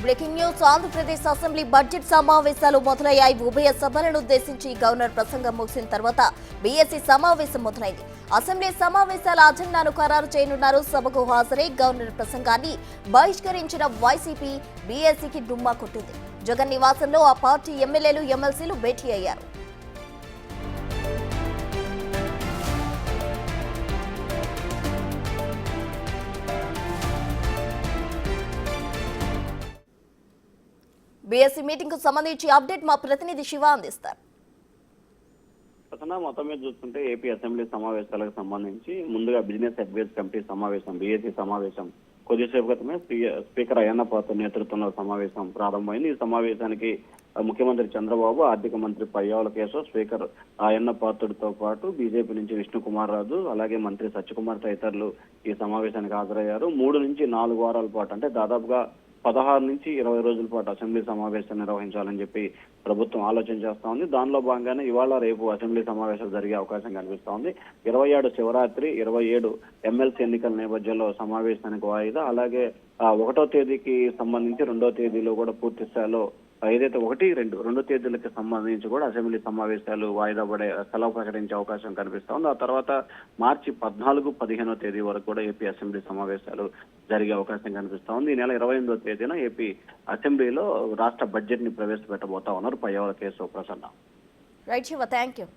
Breaking news Andhra Pradesh assembly budget సమావేశాలు మొదలయ్యాయి. ఉభయ సభలను ఉద్దేశించి గవర్నర్ ప్రసంగం ముగిసిన తర్వాత బీఎస్సీ సమావేశం మొదలైంది. అసెంబ్లీ సమావేశాల అజెండాను ఖరారు చేయనున్నారు. సభకు హాజరై గవర్నర్ ప్రసంగాన్ని బహిష్కరించిన వైసీపీ బీఎస్సీకి డుమ్మా కొట్టింది. జగన్ నివాసంలో ఆ పార్టీ ఎమ్మెల్యేలు ఎమ్మెల్సీలు భేటీ అయ్యారు. బీఎస్సీ మీటింగ్ కు సంబంధించి అప్డేట్ మా ప్రతినిధి శివ అందిస్తారు. మొత్తం మీద చూస్తుంటే ఏపీ అసెంబ్లీ సమావేశాలకు సంబంధించి ముందుగా బిజినెస్ అడ్వైజ్ కమిటీ సమావేశం బీఎస్సీ సమావేశం కొద్దిసేపు క్రితమే స్పీకర్ అయ్యన్న పాత్రుడు నేతృత్వంలో సమావేశం ప్రారంభమైంది. ఈ సమావేశానికి ముఖ్యమంత్రి చంద్రబాబు, ఆర్థిక మంత్రి పయ్యావుల కేశవ్, స్పీకర్ అయ్యన్న పాత్రుడితో పాటు బీజేపీ నుంచి విష్ణుకుమార్ రాజు, అలాగే మంత్రి సత్యకుమార్ తదితరులు ఈ సమావేశానికి హాజరయ్యారు. 3 నుంచి 4 వారాల పాటు అంటే దాదాపుగా 16 నుంచి 20 రోజుల పాటు అసెంబ్లీ సమావేశం నిర్వహించాలని చెప్పి ప్రభుత్వం ఆలోచన చేస్తా ఉంది. దానిలో భాగంగానే ఇవాళ రేపు అసెంబ్లీ సమావేశాలు జరిగే అవకాశం కనిపిస్తా ఉంది. 27 శివరాత్రి, 27 ఎమ్మెల్సీ ఎన్నికల నేపథ్యంలో సమావేశానికి వాయిదా, అలాగే 1వ తేదీకి సంబంధించి 2వ తేదీలో కూడా పూర్తి స్థాయిలో ఏదైతే 1, 2 తేదీలకు సంబంధించి కూడా అసెంబ్లీ సమావేశాలు వాయిదా పడే సెలవు ప్రకటించే అవకాశం కనిపిస్తా ఉంది. ఆ తర్వాత మార్చి 14, 15వ తేదీ వరకు కూడా ఏపీ అసెంబ్లీ సమావేశాలు జరిగే అవకాశం కనిపిస్తా ఉంది. ఈ నెల 28వ తేదీన ఏపీ అసెంబ్లీలో రాష్ట్ర బడ్జెట్ ని ప్రవేశపెట్టబోతా ఉన్నారు Payyavula Keshav Prasanna. Right Shiva, thank you.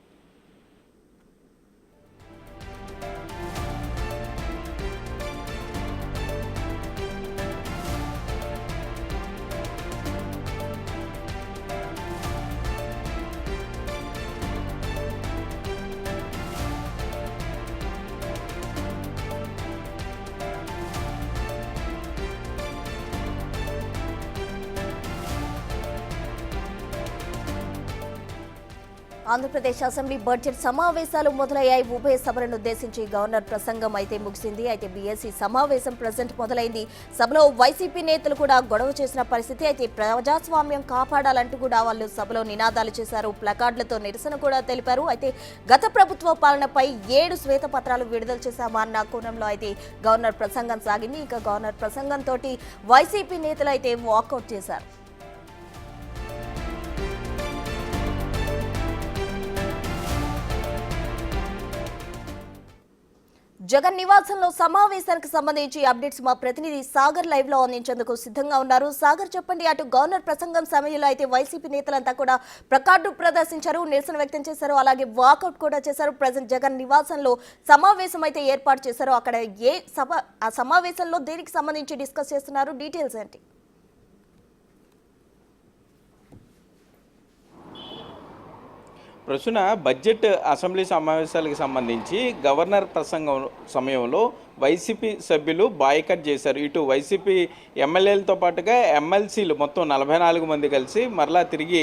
Andhra Pradesh assembly budget సమావేశాలు మొదలయ్యాయి. ఉభయ సభలను ఉద్దేశించి గవర్నర్ ప్రసంగం అయితే ముగిసింది. అయితే బీఎస్సీ సమావేశం ప్రజెంట్ మొదలైంది. సభలో వైసీపీ నేతలు కూడా గొడవ చేసిన పరిస్థితి. అయితే ప్రజాస్వామ్యం కాపాడాలంటూ కూడా వాళ్ళు సభలో నినాదాలు చేశారు, ప్లకార్డులతో నిరసన కూడా తెలిపారు. అయితే గత ప్రభుత్వ పాలనపై 7 శ్వేతపత్రాలు విడుదల చేశామన్న కోణంలో అయితే గవర్నర్ ప్రసంగం సాగింది. ఇక గవర్నర్ ప్రసంగంతో వైసీపీ నేతలు అయితే వాకౌట్ చేశారు. జగన్ నివాసంలో సమావేశానికి సంబంధించి అప్డేట్స్ మా ప్రతినిధి సాగర్ లైవ్ లో అందించేందుకు సిద్ధంగా ఉన్నారు. సాగర్, చెప్పండి. అటు గవర్నర్ ప్రసంగం సమయంలో అయితే వైసీపీ నేతలంతా కూడా ప్లకార్డు ప్రదర్శించారు, నిరసన వ్యక్తం చేశారు, అలాగే వాకౌట్ కూడా చేశారు. ప్రజెంట్ జగన్ నివాసంలో సమావేశం అయితే ఏర్పాటు చేశారు. అక్కడ ఆ సమావేశంలో దేనికి సంబంధించి డిస్కస్ చేస్తున్నారు, డీటెయిల్స్ ఏంటి? ప్రస్తుత బడ్జెట్ అసెంబ్లీ సమావేశాలకు సంబంధించి గవర్నర్ ప్రసంగం సమయంలో వైసీపీ సభ్యులు బాయ్కట్ చేశారు. ఇటు వైసీపీ ఎమ్మెల్యేలతో పాటుగా ఎమ్మెల్సీలు మొత్తం 44 మంది కలిసి మరలా తిరిగి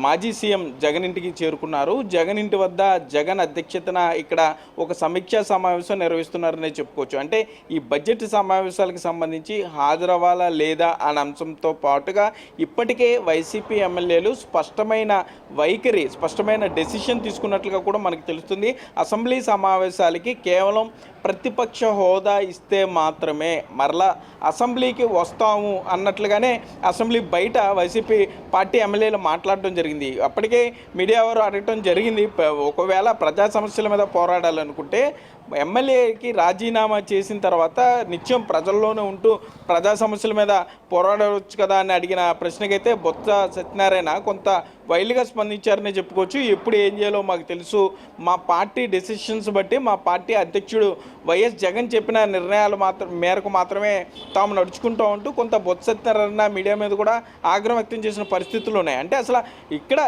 మాజీ సీఎం జగన్ ఇంటికి చేరుకున్నారు. జగన్ ఇంటి వద్ద జగన్ అధ్యక్షతన ఇక్కడ ఒక సమీక్షా సమావేశం నిర్వహిస్తున్నారనే చెప్పుకోవచ్చు. అంటే ఈ బడ్జెట్ సమావేశాలకు సంబంధించి హాజరవ్వాలా లేదా అనే అంశంతో పాటుగా ఇప్పటికే వైసీపీ ఎమ్మెల్యేలు స్పష్టమైన వైఖరి, స్పష్టమైన డెసిషన్ తీసుకున్నట్లుగా కూడా మనకు తెలుస్తుంది. అసెంబ్లీ సమావేశాలకి కేవలం ప్రతిపక్ష హోదా ఇస్తే మాత్రమే మరలా అసెంబ్లీకి వస్తాము అన్నట్లుగానే అసెంబ్లీ బయట వైసీపీ పార్టీ ఎమ్మెల్యేలు మాట్లాడటం జరిగింది. అప్పటికే మీడియా వారు అడగటం జరిగింది, ఒకవేళ ప్రజా సమస్యల మీద పోరాడాలనుకుంటే ఎమ్మెల్యేకి రాజీనామా చేసిన తర్వాత నిత్యం ప్రజల్లోనే ఉంటూ ప్రజా సమస్యల మీద పోరాడవచ్చు కదా అని అడిగిన ప్రశ్నకైతే బొత్స సత్యనారాయణ కొంత వైల్డ్గా స్పందించారని చెప్పుకోవచ్చు. ఎప్పుడు ఏం చేయాలో మాకు తెలుసు, మా పార్టీ డెసిషన్స్ బట్టి మా పార్టీ అధ్యక్షుడు వైఎస్ జగన్ చెప్పిన నిర్ణయాల మేరకు మాత్రమే తాము నడుచుకుంటూ ఉంటూ కొంత బొత్స సత్యనారాయణ మీడియా మీద కూడా ఆగ్రహం వ్యక్తం చేసిన పరిస్థితులు ఉన్నాయి. అంటే అసలు ఇక్కడ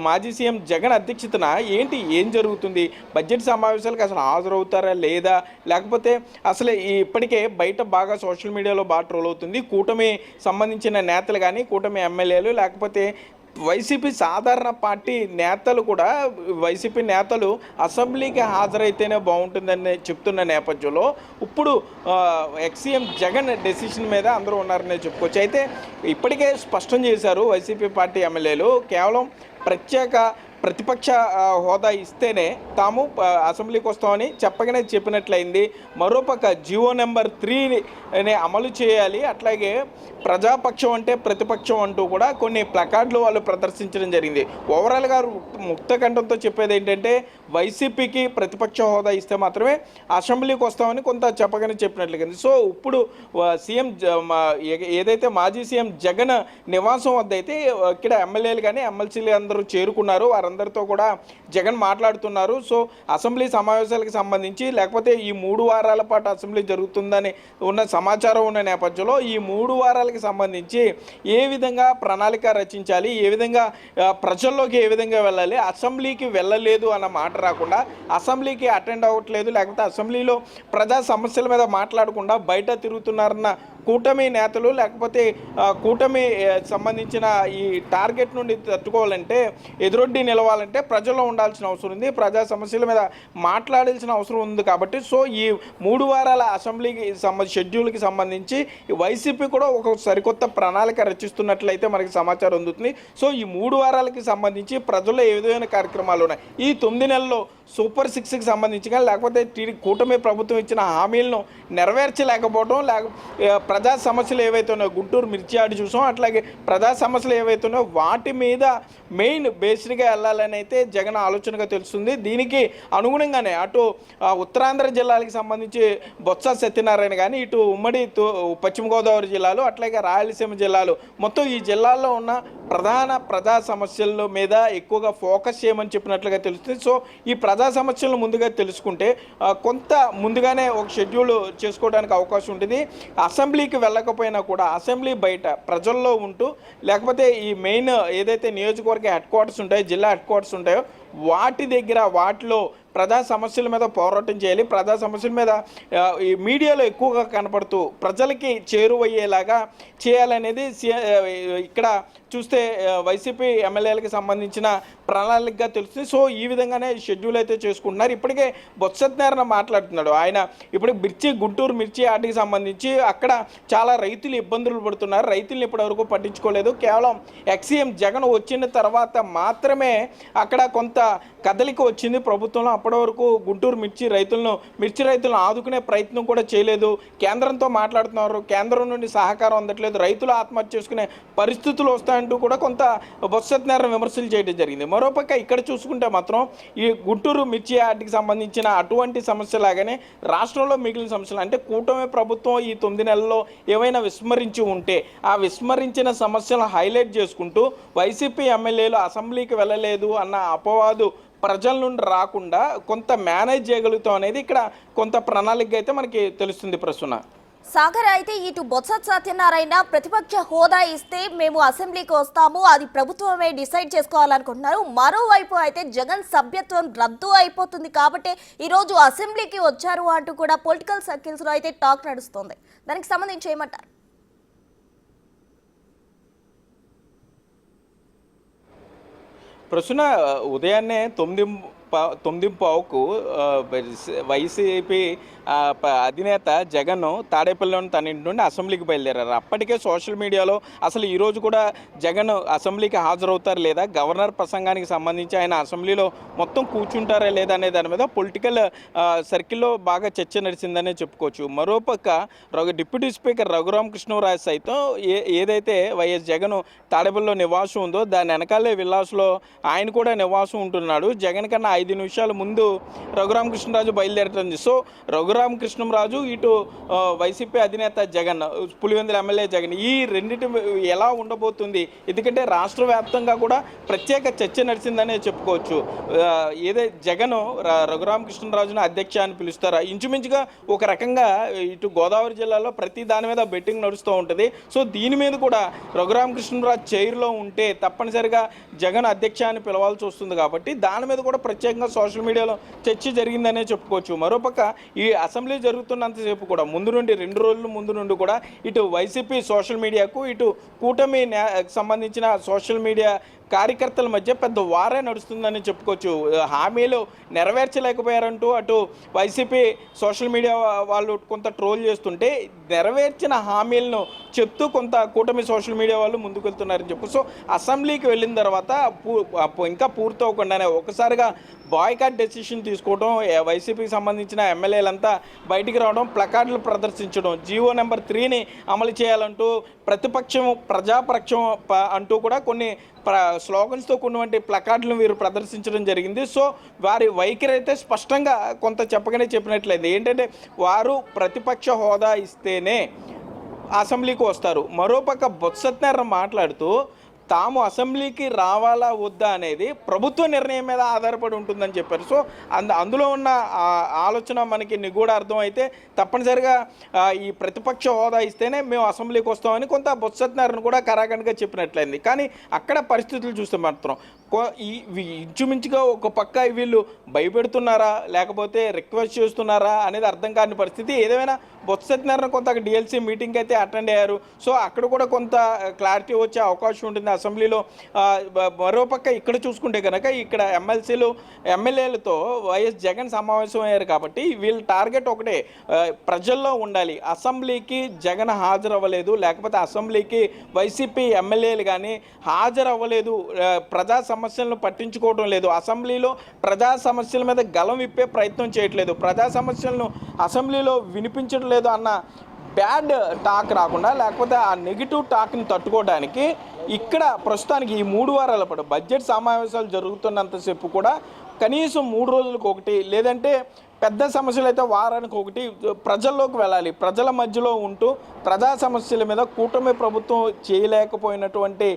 మాజీ సీఎం జగన్ అధ్యక్షతన ఏం జరుగుతుంది, బడ్జెట్ సమావేశాలకు అసలు హాజరవుతారా లేదా, లేకపోతే అసలు ఇప్పటికే బయట బాగా సోషల్ మీడియాలో బాగా ట్రోల్ అవుతుంది. కూటమి సంబంధించిన నేతలు కానీ, కూటమి ఎమ్మెల్యేలు, లేకపోతే వైసీపీ సాధారణ పార్టీ నేతలు కూడా వైసీపీ నేతలు అసెంబ్లీకి హాజరైతేనే బాగుంటుందని చెప్తున్న నేపథ్యంలో ఇప్పుడు ఎక్స్సీఎం జగన్ డెసిషన్ మీద అందరూ ఉన్నారనే చెప్పుకోవచ్చు. అయితే ఇప్పటికే స్పష్టం చేశారు వైసీపీ పార్టీ ఎమ్మెల్యేలు, కేవలం ప్రత్యేక ప్రతిపక్ష హోదా ఇస్తేనే తాము అసెంబ్లీకి వస్తామని చెప్పినట్లయింది. మరోపక్క జియో నెంబర్ 3ని అమలు చేయాలి, అట్లాగే ప్రజాపక్షం అంటే ప్రతిపక్షం అంటూ కూడా కొన్ని ప్లకార్డులు వాళ్ళు ప్రదర్శించడం జరిగింది. ఓవరాల్గా ముక్తకంఠంతో చెప్పేది ఏంటంటే వైసీపీకి ప్రతిపక్ష హోదా ఇస్తే మాత్రమే అసెంబ్లీకి వస్తామని కొంత చెప్పినట్లుగా. సో ఇప్పుడు సీఎం ఏదైతే మాజీ సీఎం జగన్ నివాసం వద్ద అయితే ఇక్కడ ఎమ్మెల్యేలు కానీ ఎమ్మెల్సీలు అందరూ చేరుకున్నారు. వారందరితో కూడా జగన్ మాట్లాడుతున్నారు. సో అసెంబ్లీ సమావేశాలకు సంబంధించి లేకపోతే ఈ 3 వారాల పాటు అసెంబ్లీ జరుగుతుందని ఉన్న సమాచారం ఉన్న నేపథ్యంలో ఈ 3 వారాలకి సంబంధించి ఏ విధంగా ప్రణాళిక రచించాలి, ఏ విధంగా ప్రజల్లోకి ఏ విధంగా వెళ్ళాలి, అసెంబ్లీకి వెళ్ళలేదు అన్న మాట రాకుండా, అసెంబ్లీకి అటెండ్ అవ్వట్లేదు లేకపోతే అసెంబ్లీలో ప్రజా సమస్యల మీద మాట్లాడకుండా బయట తిరుగుతున్నారన్న కూటమి నేతలు లేకపోతే కూటమి సంబంధించిన ఈ టార్గెట్ నుండి తట్టుకోవాలంటే ఎదురొడ్డి నిలవాలంటే ప్రజల్లో ఉండాల్సిన అవసరం ఉంది, ప్రజా సమస్యల మీద మాట్లాడాల్సిన అవసరం ఉంది. కాబట్టి సో ఈ 3 వారాల అసెంబ్లీకి షెడ్యూల్కి సంబంధించి వైసీపీ కూడా ఒక సరికొత్త ప్రణాళిక రచిస్తున్నట్లయితే మనకి సమాచారం అందుతుంది. సో ఈ 3 వారాలకి సంబంధించి ప్రజల్లో ఏ విధమైన కార్యక్రమాలు ఉన్నాయి, ఈ 9 నెలల్లో సూపర్ 6కి సంబంధించి కానీ లేకపోతే కూటమి ప్రభుత్వం ఇచ్చిన హామీలను నెరవేర్చలేకపోవడం, ప్రజా సమస్యలు ఏవైతే ఉన్నాయో గుంటూరు మిర్చి యార్డు చూసాం, అట్లాగే ప్రజా సమస్యలు ఏవైతే ఉన్నాయో వాటి మీద మెయిన్ బేస్డ్గా వెళ్ళాలని అయితే జగన్ ఆలోచనగా తెలుస్తుంది. దీనికి అనుగుణంగానే అటు ఉత్తరాంధ్ర జిల్లాలకు సంబంధించి బొత్స సత్యనారాయణ కానీ, ఇటు ఉమ్మడి పశ్చిమ గోదావరి జిల్లాలు, అట్లాగే రాయలసీమ జిల్లాలు, మొత్తం ఈ జిల్లాల్లో ఉన్న ప్రధాన ప్రజా సమస్యల మీద ఎక్కువగా ఫోకస్ చేయమని చెప్పినట్లుగా తెలుస్తుంది. సో ఈ ప్రజా సమస్యలను ముందుగా తెలుసుకుంటే కొంత ముందుగానే ఒక షెడ్యూల్ చేసుకోవడానికి అవకాశం ఉంటుంది. అసెంబ్లీకి వెళ్ళకపోయినా కూడా అసెంబ్లీ బయట ప్రజల్లో ఉంటూ లేకపోతే ఈ మెయిన్ ఏదైతే నియోజకవర్గ హెడ్ క్వార్టర్స్ ఉంటాయో, జిల్లా హెడ్ క్వార్టర్స్ ఉంటాయో వాటి దగ్గర వాటిలో ప్రజా సమస్యల మీద పోరాటం చేయాలి. ప్రజా సమస్యల మీద ఈ మీడియాలో ఎక్కువగా కనపడుతూ ప్రజలకి చేరువయ్యేలాగా చేయాలనేది ఇక్కడ చూస్తే వైసీపీ ఎమ్మెల్యేలకు సంబంధించిన ప్రణాళికగా తెలుస్తుంది. సో ఈ విధంగానే షెడ్యూల్ అయితే చేసుకుంటున్నారు. ఇప్పటికే బొత్స సత్యనారాయణ మాట్లాడుతున్నాడు. ఆయన ఇప్పుడు గుంటూరు మిర్చి యార్డుకి సంబంధించి అక్కడ చాలా రైతులు ఇబ్బందులు పడుతున్నారు, రైతులను ఇప్పటివరకు పట్టించుకోలేదు. కేవలం ఎక్సీఎం జగన్ వచ్చిన తర్వాత మాత్రమే అక్కడ కొంత కదలిక వచ్చింది ప్రభుత్వంలో. అప్పటి వరకు గుంటూరు మిర్చి రైతులను ఆదుకునే ప్రయత్నం కూడా చేయలేదు. కేంద్రంతో మాట్లాడుతున్నారు, కేంద్రం నుండి సహకారం అందట్లేదు, రైతులు ఆత్మహత్య చేసుకునే పరిస్థితులు వస్తాయంటూ కూడా కొంత బొత్స సత్యనారాయణ విమర్శలు చేయడం జరిగింది. మరోపక్క ఇక్కడ చూసుకుంటే మాత్రం ఈ గుంటూరు మిర్చి యార్డుకి సంబంధించిన అటువంటి సమస్యలాగానే రాష్ట్రంలో మిగిలిన సమస్యలు అంటే కూటమి ప్రభుత్వం ఈ 9 నెలల్లో ఏవైనా విస్మరించి ఉంటే ఆ విస్మరించిన సమస్యలను హైలైట్ చేసుకుంటూ వైసీపీ ఎమ్మెల్యేలు అసెంబ్లీకి వెళ్ళలేదు అన్న అపవాదు ప్రజల నుండి రాకుండా కొంత మేనేజ్ చేయగలుగుతాం అనేది ఇక్కడ కొంత ప్రణాళిక అయితే మనకి తెలుస్తుంది. ప్రస్తుతం సాగర్, అయితే ఇటు బొత్స సత్యనారాయణ ప్రతిపక్ష హోదా ఇస్తే మేము అసెంబ్లీకి వస్తాము, అది ప్రభుత్వమే డిసైడ్ చేసుకోవాలనుకుంటున్నారు. మరోవైపు అయితే జగన్ సభ్యత్వం రద్దు అయిపోతుంది కాబట్టి ఈరోజు అసెంబ్లీకి వచ్చారు అంటూ కూడా పొలిటికల్ సర్కిల్స్లో అయితే టాక్ నడుస్తుంది. దానికి సంబంధించి ఏమంటారు? ప్రస్తుతం ఉదయాన్నే 9:15కు వైసీపీ అధినేత జగన్ తాడేపల్లిలోని తన ఇంటి నుండి అసెంబ్లీకి బయలుదేరారు. అప్పటికే సోషల్ మీడియాలో అసలు ఈరోజు కూడా జగన్ అసెంబ్లీకి హాజరవుతారు లేదా, గవర్నర్ ప్రసంగానికి సంబంధించి ఆయన అసెంబ్లీలో మొత్తం కూర్చుంటారా లేదా అనే దాని మీద పొలిటికల్ సర్కిల్లో బాగా చర్చ నడిచిందనే చెప్పుకోవచ్చు. మరోపక్క డిప్యూటీ స్పీకర్ రఘురామకృష్ణరాజు సైతం ఏదైతే వైఎస్ జగన్ తాడేపల్లిలో నివాసం ఉందో దాని వెనకాలే విల్లాస్లో ఆయన కూడా నివాసం ఉంటున్నాడు. జగన్ కన్నా 5 నిమిషాల ముందు రఘురామకృష్ణరాజు బయలుదేరటం. సో రఘురామకృష్ణరాజు ఇటు వైసీపీ అధినేత జగన్, పులివెందుల ఎమ్మెల్యే జగన్, ఈ రెండింటి ఎలా ఉండబోతుంది? ఎందుకంటే రాష్ట్ర వ్యాప్తంగా కూడా ప్రత్యేక చర్చ నడిచిందనే చెప్పుకోవచ్చు. జగన్ రఘురామకృష్ణరాజును అధ్యక్ష అని పిలుస్తారా, ఇంచుమించుగా ఒక రకంగా ఇటు గోదావరి జిల్లాలో ప్రతి దాని మీద బెట్టింగ్ నడుస్తూ ఉంటుంది. సో దీని మీద కూడా రఘురామకృష్ణరాజు చైర్లో ఉంటే తప్పనిసరిగా జగన్ అధ్యక్ష అని పిలవాల్సి వస్తుంది. కాబట్టి దాని మీద కూడా ప్రత్యేకంగా సోషల్ మీడియాలో చర్చ జరిగిందనే చెప్పుకోవచ్చు. మరోపక్క ఈ అసెంబ్లీ జరుగుతున్నంతసేపు కూడా ముందు నుండి 2 రోజుల ముందు నుండి కూడా ఇటు వైసీపీ సోషల్ మీడియాకు, ఇటు కూటమి సంబంధించిన సోషల్ మీడియా కార్యకర్తల మధ్య పెద్ద వారే నడుస్తుందని చెప్పుకోవచ్చు. హామీలు నెరవేర్చలేకపోయారంటూ అటు వైసీపీ సోషల్ మీడియా వాళ్ళు కొంత ట్రోల్ చేస్తుంటే, నెరవేర్చిన హామీలను చెప్తూ కొంత కూటమి సోషల్ మీడియా వాళ్ళు ముందుకు వెళ్తున్నారని చెప్పు. సో అసెంబ్లీకి వెళ్ళిన తర్వాత ఇంకా పూర్తవకుండానే ఒకసారిగా బాయ్కాట్ డెసిషన్ తీసుకోవడం, వైసీపీకి సంబంధించిన ఎమ్మెల్యేలంతా బయటికి రావడం, ప్లకార్డులు ప్రదర్శించడం, జీవో నెంబర్ 3ని అమలు చేయాలంటూ ప్రతిపక్షం ప్రజాపక్షం అంటూ కూడా కొన్ని స్లోగన్స్తో కొన్నటువంటి ప్లకార్డులను వీరు ప్రదర్శించడం జరిగింది. సో వారి వైఖరి అయితే స్పష్టంగా కొంత చెప్పినట్లయింది. ఏంటంటే వారు ప్రతిపక్ష హోదా ఇస్తేనే అసెంబ్లీకి వస్తారు. మరోపక్క బొత్స సత్యనారాయణ మాట్లాడుతూ తాము అసెంబ్లీకి రావాలా వద్దా అనేది ప్రభుత్వ నిర్ణయం మీద ఆధారపడి ఉంటుందని చెప్పారు. సో అందులో ఉన్న ఆలోచన మనకి నిగూఢ అర్థం అయితే తప్పనిసరిగా ఈ ప్రతిపక్ష హోదా ఇస్తేనే మేము అసెంబ్లీకి వస్తామని కొంత బొత్స సత్యనారాయణ కూడా కరాఖండిగా చెప్పినట్లయింది. కానీ అక్కడ పరిస్థితులు చూస్తే మాత్రం ఇంచుమించుగా ఒక పక్క వీళ్ళు భయపెడుతున్నారా లేకపోతే రిక్వెస్ట్ చేస్తున్నారా అనేది అర్థం కాని పరిస్థితి. ఏదేమైనా బొత్స సత్యనారాయణ కొంత డిఎల్సీ మీటింగ్ అయితే అటెండ్ అయ్యారు. సో అక్కడ కూడా కొంత క్లారిటీ వచ్చే అవకాశం ఉంటుంది అసెంబ్లీలో. మరోపక్క ఇక్కడ చూసుకుంటే కనుక ఇక్కడ ఎమ్మెల్యేలతో వైఎస్ జగన్ సమావేశం అయ్యారు కాబట్టి వీళ్ళ టార్గెట్ ఒకటే, ప్రజల్లో ఉండాలి. అసెంబ్లీకి జగన్ హాజరవ్వలేదు, లేకపోతే అసెంబ్లీకి వైసీపీ ఎమ్మెల్యేలు కానీ హాజరవ్వలేదు, ప్రజా సమస్యలను పట్టించుకోవడం లేదు, అసెంబ్లీలో ప్రజా సమస్యల మీద గలం విప్పే ప్రయత్నం చేయట్లేదు, ప్రజా సమస్యలను అసెంబ్లీలో వినిపించడం లేదు అన్న బ్యాడ్ టాక్ రాకుండా, లేకపోతే ఆ నెగిటివ్ టాక్ని తట్టుకోవడానికి ఇక్కడ ప్రస్తుతానికి ఈ 3 వారాల పాటు బడ్జెట్ సమావేశాలు జరుగుతున్నంతసేపు కూడా కనీసం 3 రోజులకు ఒకటి, లేదంటే పెద్ద సమస్యలు అయితే వారానికి ఒకటి ప్రజల్లోకి వెళ్ళాలి. ప్రజల మధ్యలో ఉంటూ ప్రజా సమస్యల మీద కూటమి ప్రభుత్వం చేయలేకపోయినటువంటి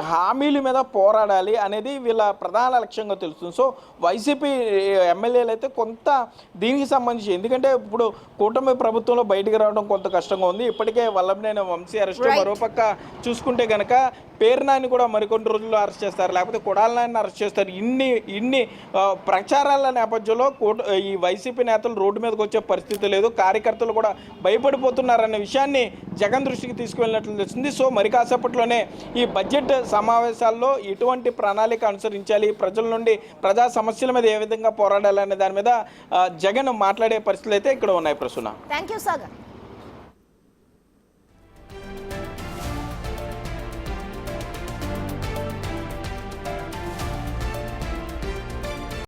హామీల మీద పోరాడాలి అనేది వీళ్ళ ప్రధాన లక్ష్యంగా తెలుస్తుంది. సో వైసీపీ ఎమ్మెల్యేలు అయితే కొంత దీనికి సంబంధించి, ఎందుకంటే ఇప్పుడు కూటమి ప్రభుత్వంలో బయటికి రావడం కొంత కష్టంగా ఉంది. ఇప్పటికే వల్లభనేని వంశీ అరెస్ట్, మరోపక్క చూసుకుంటే కనుక పేర్నాని కూడా మరికొన్ని రోజుల్లో అరెస్ట్ చేస్తారు, లేకపోతే కొడాలని అరెస్ట్ చేస్తారు. ఇన్ని ప్రచారాల నేపథ్యంలో ఈ వైసీపీ నేతలు రోడ్డు మీదకి వచ్చే పరిస్థితి లేదు, కార్యకర్తలు కూడా భయపడిపోతున్నారనే విషయాన్ని జగన్ దృష్టికి తీసుకువెళ్ళినట్లు తెలిసింది. సో మరి కాసేపట్లోనే ఈ బడ్జెట్ సమావేశాల్లో ఎటువంటి ప్రణాళిక అనుసరించాలి, ప్రజల నుండి ప్రజా సమస్యల మీద ఏ విధంగా పోరాడాలనే దాని మీద జగన్ మాట్లాడే పరిస్థితులు అయితే ఇక్కడ ఉన్నాయి. Prasuna, thank you Sagar.